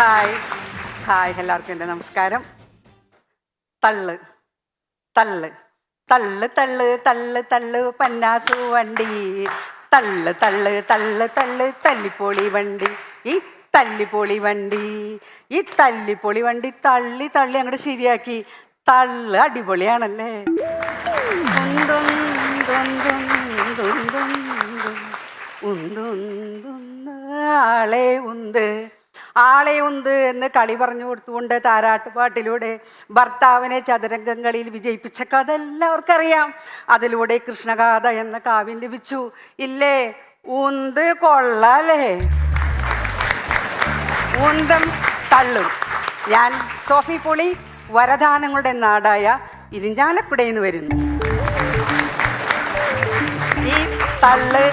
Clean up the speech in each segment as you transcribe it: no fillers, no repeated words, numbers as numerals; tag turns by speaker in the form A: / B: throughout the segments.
A: Hi hi എല്ലാവർക്കും എൻ്റെ നമസ്കാരം. തള്ള് തള്ള് തള്ള് തള്ള് തള്ള് തള്ളു പന്നാസു വണ്ടി, തള്ള് തള്ള് തള്ള് തള്ള് തല്ലിപ്പൊളി വണ്ടി, ഈ തല്ലിപ്പൊളി വണ്ടി, ഈ തല്ലിപ്പൊളി വണ്ടി തള്ളി തള്ളി അങ്ങോട്ട് ശരിയാക്കി. തള്ള് അടിപൊളിയാണല്ലേ. ആളെ ഉന്ത് ആളെ ഉന്ത് എന്ന് കളി പറഞ്ഞു കൊടുത്തുകൊണ്ട് താരാട്ടുപാട്ടിലൂടെ ഭർത്താവിനെ ചതുരംഗങ്ങളിൽ വിജയിപ്പിച്ച കഥ എല്ലാവർക്കും അറിയാം. അതിലൂടെ കൃഷ്ണഗാഥ എന്ന കാവ്യം ലഭിച്ചു ഇല്ലേ? ഉന്ത് കൊള്ളാലേ. ഉന്തം തള്ളും. ഞാൻ സോഫി പോളി, വരദാനങ്ങളുടെ നാടായ ഇരിഞ്ഞാലക്കുടയിൽ നിന്ന് വരുന്നു. ഈ തള്ള്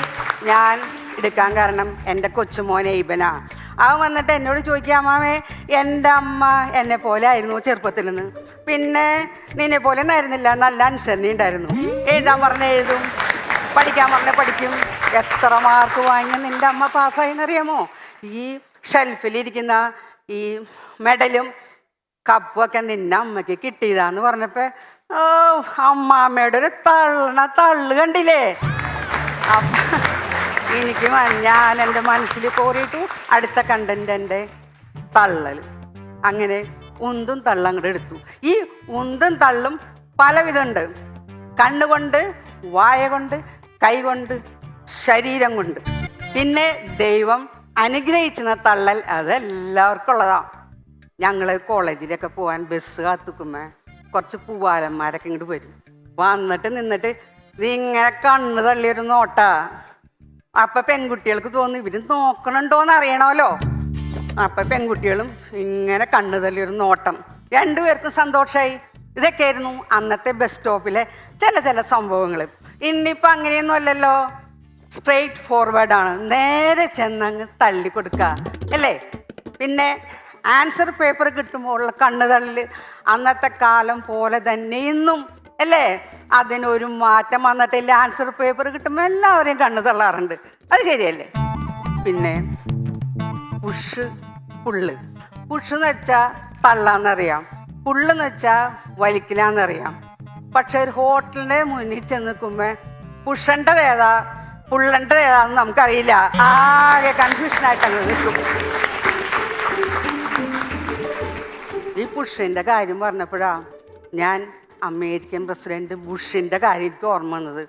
A: ഞാൻ എടുക്കാൻ കാരണം എൻ്റെ കൊച്ചുമോനെ ഇബന. അവൻ വന്നിട്ട് എന്നോട് ചോദിക്കുക, അമ്മാവേ എൻ്റെ അമ്മ എന്നെ പോലെ ആയിരുന്നു ചെറുപ്പത്തിൽ നിന്ന്, പിന്നെ നിന്നെ പോലെ ഒന്നും ആയിരുന്നില്ല, നല്ല അനുസരണ ഉണ്ടായിരുന്നു, എഴുതാൻ പറഞ്ഞ എഴുതും, പഠിക്കാൻ പറഞ്ഞ പഠിക്കും. എത്ര മാർക്ക് വാങ്ങി നിൻ്റെ അമ്മ പാസ്സായിന്നറിയാമോ? ഈ ഷെൽഫിലിരിക്കുന്ന ഈ മെഡലും കപ്പൊക്കെ നിന്നെ അമ്മയ്ക്ക് കിട്ടിയതാന്ന് പറഞ്ഞപ്പോൾ അമ്മാമ്മയുടെ ഒരു തള്ളു കണ്ടില്ലേ? അപ്പം എനിക്ക് ഞാൻ എൻ്റെ മനസ്സിൽ കോറിയിട്ടു അടുത്ത കണ്ടന്റ് എൻ്റെ തള്ളൽ. അങ്ങനെ ഉന്തും തള്ളും അങ്ങോട്ട് എടുത്തു. ഈ ഉന്തും തള്ളും പലവിധമുണ്ട്. കണ്ണുകൊണ്ട്, വായ കൊണ്ട്, കൈ കൊണ്ട്, ശരീരം കൊണ്ട്. പിന്നെ ദൈവം അനുഗ്രഹിച്ചുന്ന തള്ളൽ അതെല്ലാവർക്കും ഉള്ളതാണ്. ഞങ്ങൾ കോളേജിലൊക്കെ പോകാൻ ബസ് കാത്തുക്കുമ്പോൾ കുറച്ച് പൂവാലന്മാരൊക്കെ ഇങ്ങോട്ട് വരും. വന്നിട്ട് നിന്നിട്ട് ഇതിങ്ങനെ കണ്ണ് തള്ളിയൊരു നോട്ടാ. അപ്പം പെൺകുട്ടികൾക്ക് തോന്നും ഇവർ നോക്കണുണ്ടോയെന്ന് അറിയണമല്ലോ. അപ്പം പെൺകുട്ടികളും ഇങ്ങനെ കണ്ണ് തള്ളിയൊരു നോട്ടം. രണ്ടുപേർക്കും സന്തോഷമായി. ഇതൊക്കെയായിരുന്നു അന്നത്തെ ബസ് സ്റ്റോപ്പിലെ ചില സംഭവങ്ങൾ. ഇന്നിപ്പോൾ അങ്ങനെയൊന്നും അല്ലല്ലോ. സ്ട്രെയിറ്റ് ഫോർവേഡാണ്. നേരെ ചെന്നങ്ങ് തള്ളിക്കൊടുക്കുക അല്ലേ? പിന്നെ ആൻസർ പേപ്പർ കിട്ടുമ്പോൾ ഉള്ള കണ്ണ് തള്ളൽ അന്നത്തെ കാലം പോലെ തന്നെ ഇന്നും അല്ലേ? അതിനൊരു മാറ്റം വന്നിട്ടില്ല. ആൻസർ പേപ്പർ കിട്ടുമ്പോൾ എല്ലാവരെയും കണ്ണ് തള്ളാറുണ്ട്. അത് ശരിയല്ലേ? പിന്നെ പുള്ള് എന്ന് വെച്ചാൽ തള്ളാന്നറിയാം, പുള്ളെന്ന് വെച്ചാൽ വലിക്കില്ലാന്നറിയാം. പക്ഷെ ഒരു ഹോട്ടലിൻ്റെ മുന്നിൽ ചെന്ന് നിൽക്കുമ്പോൾ പുഷേണ്ടത് ഏതാ പുള്ളേണ്ടത് ഏതാന്ന് നമുക്കറിയില്ല. ആകെ കൺഫ്യൂഷനായിട്ട് അങ്ങ് നിൽക്കും. ഈ ബുഷിൻ്റെ കാര്യം പറഞ്ഞപ്പോഴാണ് ഞാൻ അമേരിക്കൻ പ്രസിഡന്റ് ബുഷിൻ്റെ കാര്യം എനിക്ക് ഓർമ്മ വന്നത്.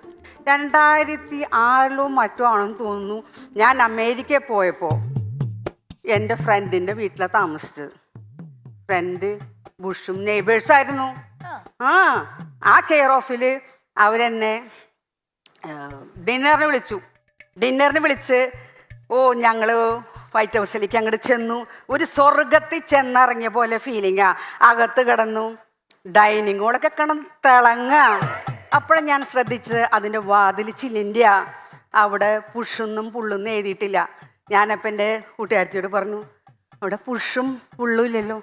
A: 2006 മറ്റോ ആണെന്ന് തോന്നുന്നു. ഞാൻ അമേരിക്കയിൽ പോയപ്പോൾ എൻ്റെ ഫ്രണ്ടിൻ്റെ വീട്ടിലാണ് താമസിച്ചത്. ഫ്രണ്ട് ബുഷും നെയ്ബേഴ്സായിരുന്നു. ആ കെയർ ഓഫിൽ അവരെന്നെ ഡിന്നറിന് വിളിച്ച് ഞങ്ങൾ വൈറ്റ് ഹൗസിലേക്ക് അങ്ങോട്ട് ചെന്നു. ഒരു സ്വർഗത്തിൽ ചെന്നിറങ്ങിയ പോലെ ഫീലിങ്ങാ. അകത്ത് കിടന്നു, ഡൈനിങ് ഹോളൊക്കെ കിടന്ന് തിളങ്ങ. അപ്പോഴാണ് ഞാൻ ശ്രദ്ധിച്ചത് അതിൻ്റെ വാതിൽ ചില്ലിൻ്റെ അവിടെ പുഷൊന്നും പുള്ളൊന്നും എഴുതിയിട്ടില്ല. ഞാനപ്പം എൻ്റെ കൂട്ടുകാരത്തിയോട് പറഞ്ഞു, അവിടെ പുഷും പുള്ളും ഇല്ലല്ലോ.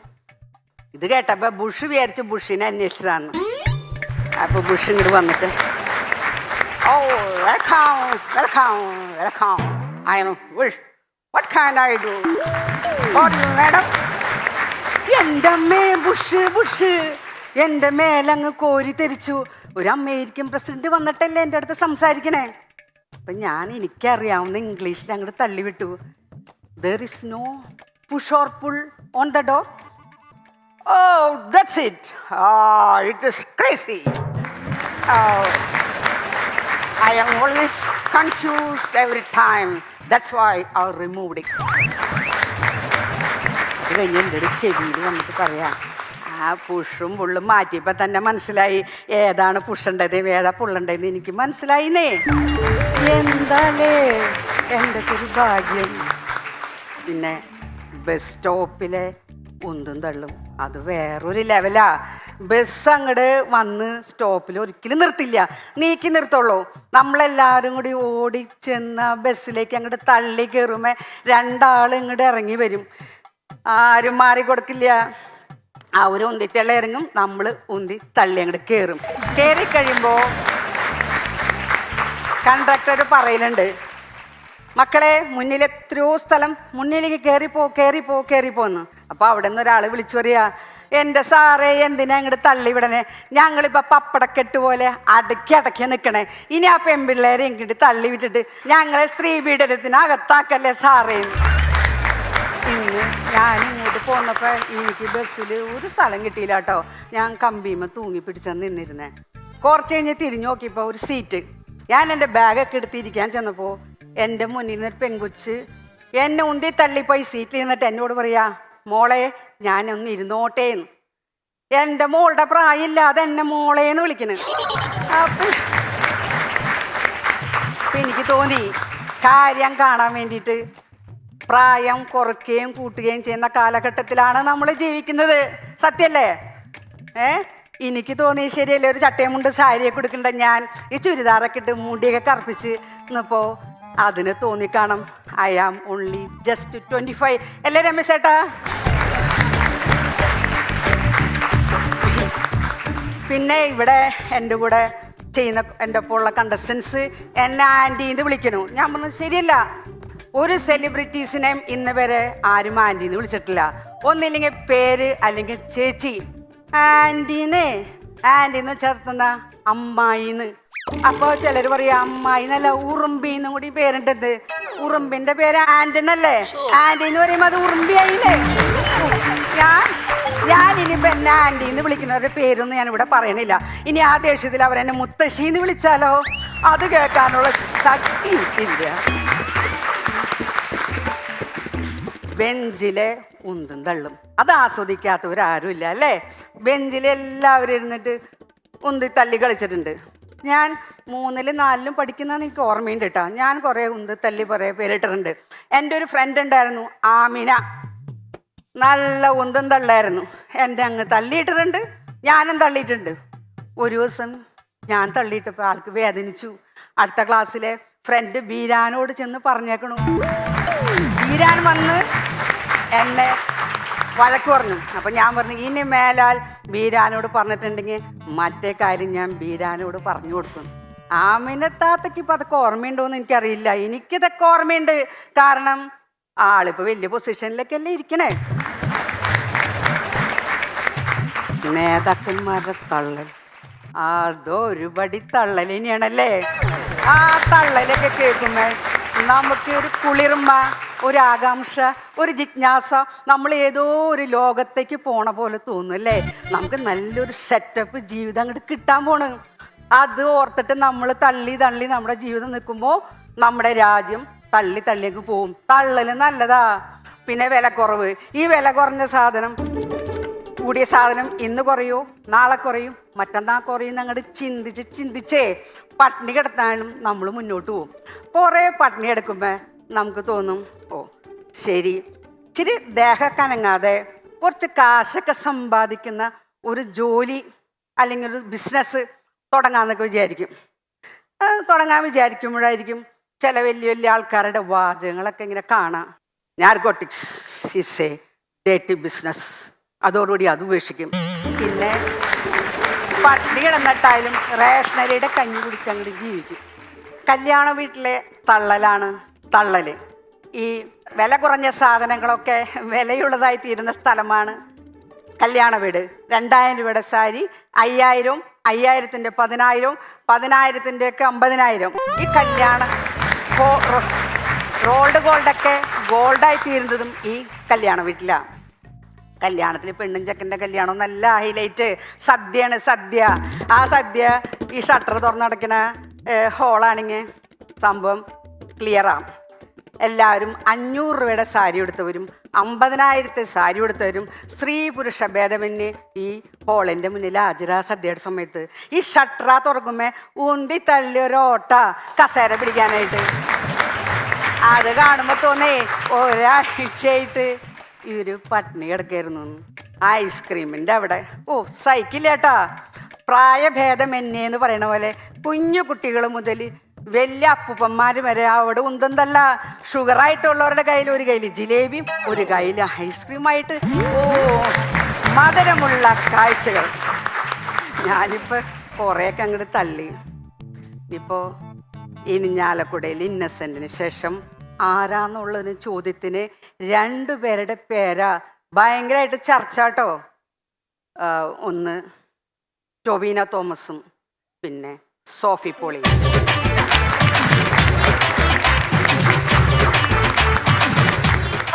A: ഇത് കേട്ടപ്പോൾ ബുഷ് വിചാരിച്ച് ബുഷിനെ അന്വേഷിച്ചതാണ്. അപ്പോൾ ബുഷ് ഇങ്ങോട്ട് വന്നിട്ട് welcome I know Bush what can I do for you madam? എൻ്റെ അമ്മേ ബുഷ് എൻ്റെ മേലങ്ങ് കോരി തെരിച്ചു. ഒരു അമേരിക്കൻ പ്രസിഡന്റ് വന്നിട്ടല്ലേ എൻ്റെ അടുത്ത് സംസാരിക്കണേ. അപ്പം എനിക്കറിയാവുന്ന ഇംഗ്ലീഷിൽ അങ്ങോട്ട് തള്ളിവിട്ടു. there is no push or pull on the door. Oh, that's it. It is crazy. I am always confused every time. That's why I removed it. അത് കഴിഞ്ഞ് എൻ്റെ ഒരു ചെവിയിൽ വന്നിട്ട് പറയാം, ആ പുഷും പുള്ളും മാറ്റിയപ്പോൾ തന്നെ മനസ്സിലായി ഏതാണ് പുഷേണ്ടത് ഏതാ പുള്ളേണ്ടതെന്ന് എനിക്ക് മനസ്സിലായിന്നേ. എന്താലേ എൻ്റെ ഒരു ഭാഗ്യം. പിന്നെ ബസ് സ്റ്റോപ്പിലെ ഉന്തും തള്ളും അത് വേറൊരു ലെവലാ. ബസ് അങ്ങോട്ട് വന്ന് സ്റ്റോപ്പിൽ ഒരിക്കലും നിർത്തില്ല, നീക്കി നിർത്തുള്ളൂ. നമ്മളെല്ലാവരും കൂടി ഓടിച്ചെന്ന ബസ്സിലേക്ക് അങ്ങോട്ട് തള്ളി കയറുമ്പോൾ രണ്ടാൾ ഇങ്ങോട്ട് ഇറങ്ങി വരും. ആരും മാറി കൊടുക്കില്ല. അവർ ഉന്തിത്തള്ളി ഇറങ്ങും, നമ്മൾ ഉന്തി തള്ളി അങ്ങോട്ട് കയറും. കയറി കഴിയുമ്പോൾ കണ്ടക്ടർ പറയലുണ്ട്, മക്കളെ മുന്നിൽ എത്രയോ സ്ഥലം, മുന്നിലേക്ക് കയറിപ്പോന്ന്. അപ്പൊ അവിടെ നിന്ന് ഒരാൾ വിളിച്ചു പറയാ, എൻ്റെ സാറേ എന്തിനാ ഇങ്ങോട്ട് തള്ളി വിടണേ, ഞങ്ങളിപ്പോ പപ്പടക്കെട്ട് പോലെ അടക്കി നിൽക്കണേ, ഇനി ആ പെൺപിള്ളേരെ ഇങ്ങോട്ട് തള്ളി വിട്ടിട്ട് ഞങ്ങളെ സ്ത്രീ പീഡനത്തിനകത്താക്കല്ലേ സാറേ. ഇന്ന് ഞാൻ ഇങ്ങോട്ട് പോന്നപ്പോ എനിക്ക് ബസ്സിൽ ഒരു സ്ഥലം കിട്ടിയില്ല കേട്ടോ. ഞാൻ കമ്പിമ തൂങ്ങി പിടിച്ചെന്ന് നിന്നിരുന്നേ. കുറച്ച് കഴിഞ്ഞ് തിരിഞ്ഞു നോക്കിയപ്പോ ഒരു സീറ്റ്. ഞാൻ എൻ്റെ ബാഗൊക്കെ എടുത്തിരിക്കാൻ ചെന്നപ്പോ എൻ്റെ മുന്നിൽ നിന്നൊരു പെങ്കുച്ച് എന്നെ ഉന്തി തള്ളിപ്പോയി സീറ്റിൽ നിന്നിട്ട് എന്നോട് പറയാ, മോളെ ഞാനൊന്ന് ഇരുന്നോട്ടേന്ന്. എൻ്റെ മോളുടെ പ്രായമില്ലാതെ എന്നെ മോളേന്ന് വിളിക്കണ്. അപ്പൊ എനിക്ക് തോന്നി കാര്യം കാണാൻ വേണ്ടിയിട്ട് പ്രായം കുറയ്ക്കുകയും കൂട്ടുകയും ചെയ്യുന്ന കാലഘട്ടത്തിലാണ് നമ്മൾ ജീവിക്കുന്നത്. സത്യല്ലേ? എനിക്ക് തോന്നി ശരിയല്ലേ, ഒരു ചട്ടയും മുണ്ട് സാരിയൊക്കെ കൊടുക്കണ്ട ഞാൻ ഈ ചുരിദാറൊക്കെ ഇട്ട് മുടിയൊക്കെ കറുപ്പിച്ച് ഇന്നിപ്പോ അതിന് തോന്നിക്കാണും ഐ ആം ഓൺലി ജസ്റ്റ് 25 അല്ലേ രമേശ് ചേട്ടാ? പിന്നെ ഇവിടെ എൻ്റെ കൂടെ ചെയ്യുന്ന എൻ്റെ ഒപ്പം ഉള്ള കണ്ടസ്റ്റൻസ് എന്നെ ആൻറ്റീന്ന് വിളിക്കണു. ഞാൻ പറഞ്ഞു ശരിയല്ല, ഒരു സെലിബ്രിറ്റീസിനെയും ഇന്ന് വരെ ആരും ആൻറ്റീന്ന് വിളിച്ചിട്ടില്ല. ഒന്നില്ലെങ്കിൽ പേര് അല്ലെങ്കിൽ ചേച്ചി. ആൻറ്റീന്ന് ചേർത്തുന്ന അമ്മായിന്ന്. അപ്പോൾ ചിലർ പറയാ അമ്മായി എന്നല്ല ഉറുമ്പിന്നും കൂടി പേരുണ്ടത്. ഉറുമ്പിന്റെ പേര് ആൻറ്റി എന്നല്ലേ? ആൻറ്റി എന്ന് പറയുമ്പോൾ അത് ഉറുമ്പിയായില്ലേ? ഞാനിനിയിപ്പോൾ എന്നെ ആൻറ്റീന്ന് വിളിക്കുന്നവരുടെ പേരൊന്നും ഞാനിവിടെ പറയണില്ല. ഇനി ആ ദേഷ്യത്തിൽ അവരെന്നെ മുത്തശ്ശീന്ന് വിളിച്ചാലോ അത് കേൾക്കാനുള്ള ശക്തി ഇല്ല. ബെഞ്ചിലെ ഉന്തും തള്ളും അത് ആസ്വദിക്കാത്തവരാരും ഇല്ല അല്ലേ? ബെഞ്ചിൽ എല്ലാവരും ഇരുന്നിട്ട് ഉന്തി തള്ളി കളിച്ചിട്ടുണ്ട്. ഞാൻ 3ലും 4ലും പഠിക്കുന്നതെന്ന് എനിക്ക് ഓർമ്മയുണ്ട് കേട്ടോ. ഞാൻ കുറേ ഉന്തി തള്ളി കുറേ പേരിട്ടിട്ടുണ്ട്. എൻ്റെ ഒരു ഫ്രണ്ട് ഉണ്ടായിരുന്നു ആമിന, നല്ല ഉന്തും തള്ളായിരുന്നു. എൻ്റെ അങ്ങ് തള്ളിയിട്ടിട്ടുണ്ട്, ഞാനും തള്ളിയിട്ടുണ്ട്. ഒരു ദിവസം ഞാൻ തള്ളിയിട്ടപ്പോൾ ആൾക്ക് വേദനിച്ചു. അടുത്ത ക്ലാസ്സിലെ ഫ്രണ്ട് ബീരാനോട് ചെന്ന് പറഞ്ഞേക്കണു. ബീരാൻ വന്ന് എന്നെ വഴക്ക് പറഞ്ഞു. അപ്പം ഞാൻ പറഞ്ഞു ഇനി മേലാൽ ബീരാനോട് പറഞ്ഞിട്ടുണ്ടെങ്കിൽ മറ്റേ കാര്യം ഞാൻ ബീരാനോട് പറഞ്ഞു കൊടുക്കും. ആമിനത്താത്തയ്ക്ക് ഇപ്പം അതൊക്കെ ഓർമ്മയുണ്ടോയെന്ന് എനിക്കറിയില്ല. എനിക്കിതൊക്കെ ഓർമ്മയുണ്ട്. കാരണം ആളിപ്പോൾ വലിയ പൊസിഷനിലേക്കല്ലേ ഇരിക്കണേ. നേതാക്കന്മാരുടെ തള്ളൽ അതൊരു പടി തള്ളൽ ഇനിയാണല്ലേ. ആ തള്ളലൊക്കെ കേൾക്കുമ്പോൾ നമുക്ക് ഒരു കുളിർമ, ഒരു ആകാംക്ഷ, ഒരു ജിജ്ഞാസ, നമ്മൾ ഏതോ ഒരു ലോകത്തേക്ക് പോണ പോലെ തോന്നും അല്ലേ? നമുക്ക് നല്ലൊരു സെറ്റപ്പ് ജീവിതം അങ്ങോട്ട് കിട്ടാൻ പോണ്. അത് ഓർത്തിട്ട് നമ്മൾ തള്ളി നമ്മുടെ ജീവിതം നിൽക്കുമ്പോൾ നമ്മുടെ രാജ്യം തള്ളിയൊക്കെ പോവും. തള്ളല് നല്ലതാ. പിന്നെ വിലക്കുറവ്. ഈ വില കുറഞ്ഞ സാധനം, കൂടിയ സാധനം ഇന്ന് കുറയോ നാളെ കുറയും മറ്റന്നാൾ കുറയും അങ്ങോട്ട് ചിന്തിച്ചേ പട്ടിണി കിടത്താനും നമ്മൾ മുന്നോട്ട് പോകും. കുറേ പട്ടിണി എടുക്കുമ്പോൾ നമുക്ക് തോന്നും ഓ ശരി, ഇച്ചിരി ദേഹക്കനങ്ങാതെ കുറച്ച് കാശൊക്കെ സമ്പാദിക്കുന്ന ഒരു ജോലി അല്ലെങ്കിൽ ഒരു ബിസിനസ് തുടങ്ങാമെന്നൊക്കെ വിചാരിക്കും. തുടങ്ങാൻ വിചാരിക്കുമ്പോഴായിരിക്കും ചില വലിയ വലിയ ആൾക്കാരുടെ വാചകങ്ങളൊക്കെ ഇങ്ങനെ കാണാം. Narcotics is A dirty business. അതോടുകൂടി അത് ഉപേക്ഷിക്കും. പിന്നെ പട്ടിണി കിടന്നിട്ടായാലും റേഷനരിയുടെ കഞ്ഞി കുടിച്ചങ്ങോട്ട് ജീവിക്കും. കല്യാണ വീട്ടിലെ തള്ളലാണ് തള്ളൽ. ഈ വില കുറഞ്ഞ സാധനങ്ങളൊക്കെ വിലയുള്ളതായി തീരുന്ന സ്ഥലമാണ് കല്യാണ വീട്. 2000 രൂപയുടെ സാരി 5000, 5000-ന്റെ 10000, 10000-ന്റെ 50,000. ഈ കല്യാണം റോൾഡ് ഗോൾഡൊക്കെ ഗോൾഡായി തീരുന്നതും ഈ കല്യാണ വീട്ടിലാണ്. കല്യാണത്തിൽ പെണ്ണും ചെക്കൻ്റെ കല്യാണം നല്ല ഹൈലൈറ്റ്. സദ്യയാണ് സദ്യ. ആ സദ്യ ഈ ഷട്ടർ തുറന്നടക്കുന്ന ഹോളാണെങ്കിൽ സംഭവം ക്ലിയറാണ്. എല്ലാവരും 500 രൂപയുടെ സാരി എടുത്തവരും 50,000 സാരി എടുത്തവരും സ്ത്രീ പുരുഷ ഭേദമന്യേ ഈ ഹോളിൻ്റെ മുന്നിൽ ഹാജരാ സദ്യയുടെ സമയത്ത്. ഈ ഷട്ടറ തുറക്കുമ്പോൾ ഉന്തി തള്ളിയൊരോട്ട കസേര പിടിക്കാനായിട്ട്. അത് കാണുമ്പോൾ തോന്നേ ഒരാഴ്ചയായിട്ട് ഇവർ പട്ടിണി കിടക്കായിരുന്നു. ഐസ്ക്രീമിൻ്റെ അവിടെ സൈക്കിളേട്ടാ. പ്രായഭേദമന്യേ എന്ന് പറയണ പോലെ കുഞ്ഞു കുട്ടികൾ മുതൽ വലിയ അപ്പൂപ്പന്മാർ വരെ അവിടെ ഉന്തല്ല. ഷുഗറായിട്ടുള്ളവരുടെ കയ്യിൽ ഒരു കയ്യിൽ ജിലേബിയും ഒരു കയ്യിൽ ഐസ്ക്രീമായിട്ട് മധുരമുള്ള കാഴ്ചകൾ. ഞാനിപ്പോൾ കുറേയൊക്കെ അങ്ങോട്ട് തള്ളി. ഇപ്പോൾ ഇനിഞ്ഞാലക്കുടയിൽ ഇന്നസെൻറ്റിന് ശേഷം ആരാന്നുള്ളൊരു ചോദ്യത്തിന് 2 പേരുടെ പേരാ ഭയങ്കരമായിട്ട് ചർച്ച കേട്ടോ. ഒന്ന് ടൊവിനോ തോമസും പിന്നെ സോഫി പോളി.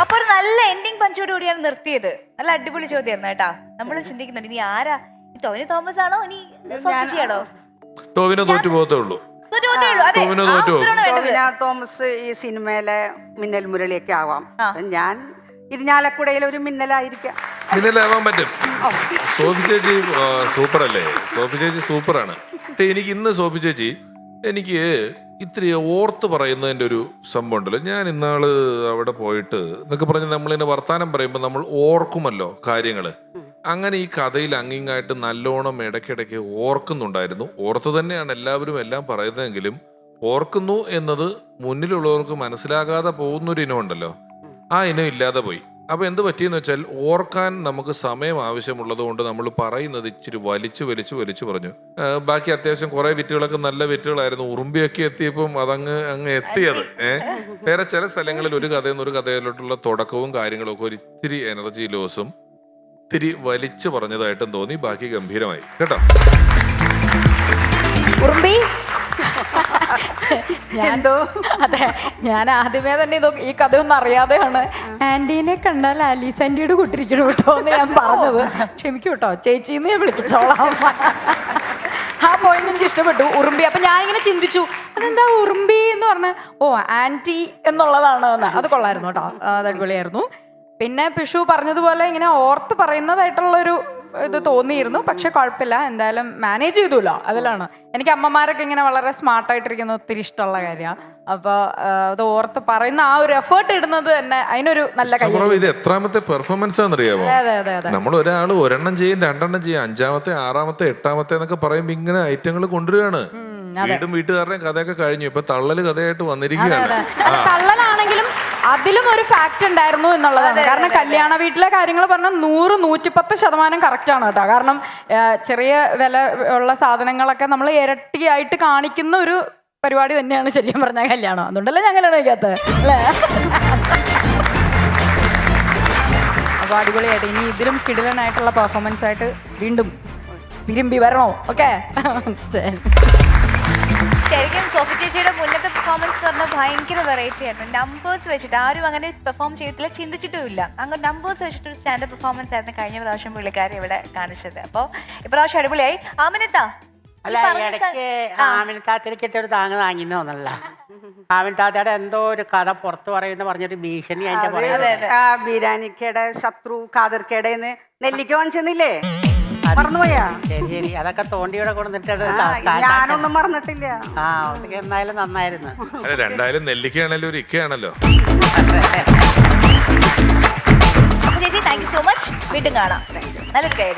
B: അപ്പൊ ഒരു നല്ല എൻഡിങ് പഞ്ചോടുകൂടിയാണ് നിർത്തിയത്. നല്ല അടിപൊളി ചോദ്യമായിരുന്നു കേട്ടാ. നമ്മൾ ചിന്തിക്കുന്നുണ്ട് ഇനി ആരാ, ടോവിനോ തോമസ് ആണോ ഇനി സോഫിയാണോ?
C: ടോവിനോ തോറ്റു പോകത്തേ ഉള്ളൂ.
A: ടൊവിനോ തോമസ് ഈ സിനിമയിലെ മിന്നൽ മുരളിയൊക്കെ ആവാം. ഞാൻ ഇരിഞ്ഞാലക്കുടയിലെ ഒരു മിന്നലായിരിക്കാം.
C: മിന്നലാവാൻ പറ്റും. സോഫി ചേച്ചി സൂപ്പർ അല്ലേ? സോഫി ചേച്ചി സൂപ്പറാണ്. പക്ഷെ എനിക്ക് ഇന്ന് സോഫി ചേച്ചി എനിക്ക് ഇത്തിരി ഓർത്ത് പറയുന്നതിൻ്റെ ഒരു സംഭവം ഉണ്ടല്ലോ. ഞാൻ ഇന്നാള് അവിടെ പോയിട്ട് എന്നൊക്കെ പറഞ്ഞ് നമ്മളിങ്ങനെ വർത്താനം പറയുമ്പോൾ നമ്മൾ ഓർക്കുമല്ലോ കാര്യങ്ങൾ. അങ്ങനെ ഈ കഥയിൽ അങ്ങിങ്ങായിട്ട് നല്ലോണം ഇടയ്ക്കിടയ്ക്ക് ഓർക്കുന്നുണ്ടായിരുന്നു. ഓർത്ത് തന്നെയാണ് എല്ലാവരും എല്ലാം പറയുന്നതെങ്കിലും ഓർക്കുന്നു എന്നത് മുന്നിലുള്ളവർക്ക് മനസ്സിലാകാതെ പോകുന്നൊരു ഇനം ഉണ്ടല്ലോ, ആ ഇനം ഇല്ലാതെ പോയി. അപ്പൊ എന്ത് പറ്റിയെന്ന് വെച്ചാൽ ഓർക്കാൻ നമുക്ക് സമയം ആവശ്യമുള്ളത് കൊണ്ട് നമ്മൾ പറയുന്നത് ഇച്ചിരി വലിച്ചു പറഞ്ഞു. ബാക്കി അത്യാവശ്യം കുറെ വിറ്റുകളൊക്കെ നല്ല വിറ്റുകളായിരുന്നു. ഉറുമ്പിയൊക്കെ എത്തിയപ്പം അങ്ങ് എത്തിയത്. വേറെ ചില സ്ഥലങ്ങളിൽ ഒരു കഥയിൽ നിന്ന് ഒരു കഥയിലോട്ടുള്ള തുടക്കവും കാര്യങ്ങളും ഒക്കെ ഒരു ഇത്തിരി എനർജി ലോസും ഇത്തിരി വലിച്ചു പറഞ്ഞതായിട്ടും തോന്നി. ബാക്കി ഗംഭീരമായി കേട്ടോ.
D: അതെ, ഞാൻ ആദ്യമേ തന്നെ ഈ കഥയൊന്നും അറിയാതെയാണ് ആന്റീനെ കണ്ടാൽ ആലീസ് ആന്റിയോട് കൂട്ടിരിക്കണം കേട്ടോ എന്ന് ഞാൻ പറഞ്ഞത്. ക്ഷമിക്കൂ കേട്ടോ, ചേച്ചിന്ന് ഞാൻ വിളിച്ചോളാം. ആ പോയിന്റ് എനിക്ക് ഇഷ്ടപ്പെട്ടു, ഉറുമ്പി. അപ്പൊ ഞാനിങ്ങനെ ചിന്തിച്ചു, അതെന്താ ഉറുമ്പി എന്ന് പറഞ്ഞ, ഓ ആന്റി എന്നുള്ളതാണ് എന്ന്. അത് കൊള്ളായിരുന്നു കേട്ടോ, അത് അടിപൊളിയായിരുന്നു. പിന്നെ പിഷു പറഞ്ഞതുപോലെ ഇങ്ങനെ ഓർത്ത് പറയുന്നതായിട്ടുള്ളൊരു ഇത് തോന്നിയിരുന്നു. പക്ഷെ കുഴപ്പമില്ല, എന്തായാലും മാനേജ് ചെയ്തല്ലോ. അതിലാണ് എനിക്ക് അമ്മമാരൊക്കെ ഇങ്ങനെ വളരെ സ്മാർട്ടായിട്ടിരിക്കുന്ന ഒത്തിരി ഇഷ്ടമുള്ള കാര്യമാണ്. അപ്പൊ അത് ഓർത്ത് പറയുന്ന ആ ഒരു എഫേർട്ട് ഇടുന്നത് തന്നെ അതിനൊരു നല്ല കാര്യം.
C: ഇത് എത്രാമത്തെ പെർഫോമൻസ് ആണെന്നറിയാമോ? നമ്മൾ ഒരാൾ ഒരെണ്ണം ചെയ്യും, 2 എണ്ണം ചെയ്യും, 5-ാമത്തെ 6-ാമത്തെ 8-ാമത്തെ എന്നൊക്കെ പറയുമ്പോ ഇങ്ങനെ ഐറ്റങ്ങൾ കൊണ്ടുവരികയാണ്. വീണ്ടും വീട്ടുകാരുടെയും കഥയൊക്കെ കഴിഞ്ഞു, ഇപ്പൊ തള്ളല് കഥയായിട്ട് വന്നിരിക്കുകയാണ്.
D: തള്ളലാണെങ്കിലും അതിലും ഒരു ഫാക്ട് ഉണ്ടായിരുന്നു എന്നുള്ളതാണ്. കാരണം കല്യാണ വീട്ടിലെ കാര്യങ്ങൾ പറഞ്ഞാൽ 100-110% കറക്റ്റ് ആണ് കേട്ടോ. കാരണം ചെറിയ വില ഉള്ള സാധനങ്ങളൊക്കെ നമ്മൾ ഇരട്ടിയായിട്ട് കാണിക്കുന്ന ഒരു പരിപാടി തന്നെയാണ് ശരിക്കും പറഞ്ഞാൽ കല്യാണം. അതുകൊണ്ടല്ലേ ഞാൻ കല്യാണം കഴിക്കാത്തത് അല്ലേ? അപ്പൊ അടിപൊളിയായിട്ട് ഇനി ഇതിലും കിടിലനായിട്ടുള്ള പെർഫോമൻസ് ആയിട്ട് വീണ്ടും വിരുമ്പി വരണോ? ഓക്കെ.
B: ശരിക്കും സോഫി ചേച്ചിയുടെ മുന്നത്തെ പെർഫോമൻസ് എന്ന് പറഞ്ഞാൽ ഭയങ്കര വെറൈറ്റി ആയിരുന്നു. നമ്പേഴ്സ് വെച്ചിട്ട് ആരും അങ്ങനെ പെർഫോം ചെയ്തിട്ടില്ല, ചിന്തിച്ചിട്ടുമില്ല. അങ്ങനെ നമ്പേഴ്സ് വെച്ചിട്ടൊരു സ്റ്റാൻഡപ്പ് പെർഫോമൻസ് ആയിരുന്നു കഴിഞ്ഞ പ്രാവശ്യം പുള്ളിക്കാരി ഇവിടെ കാണിച്ചത്. അപ്പോൾ ഇപ്രാവശ്യം അടിപൊളിയായി. ആമിനത്താ
E: അല്ല, ഇടയ്ക്ക് ആമിനത്താത്തിന് കിട്ടിയൊരു താങ്ങിന്ന് തോന്നല്ല. ആമിനത്താത്തയുടെ എന്തോ ഒരു കഥ പുറത്ത് പറയുന്ന പറഞ്ഞൊരു ഭീഷണി
A: ബിരാനിക്കയുടെ ശത്രു കാതിർക്കടേന്ന് നെല്ലിക്ക വാങ്ങിച്ചെന്നില്ലേ? മറന്നുപോയാ?
E: ശരി, അതൊക്കെ തോണ്ടിയുടെ കൊണ്ടിട്ട്
A: ഞാനൊന്നും മറന്നിട്ടില്ല.
E: ആ, അതൊക്കെ എന്നായാലും നന്നായിരുന്നു.
C: രണ്ടായാലും നെല്ലിക്കയാണല്ലോ ഒരു ഇക്കയാണല്ലോ.
B: ചേച്ചി താങ്ക് യു സോ മച്ച്. വീണ്ടും കാണാം. നല്ലൊരു കൈ.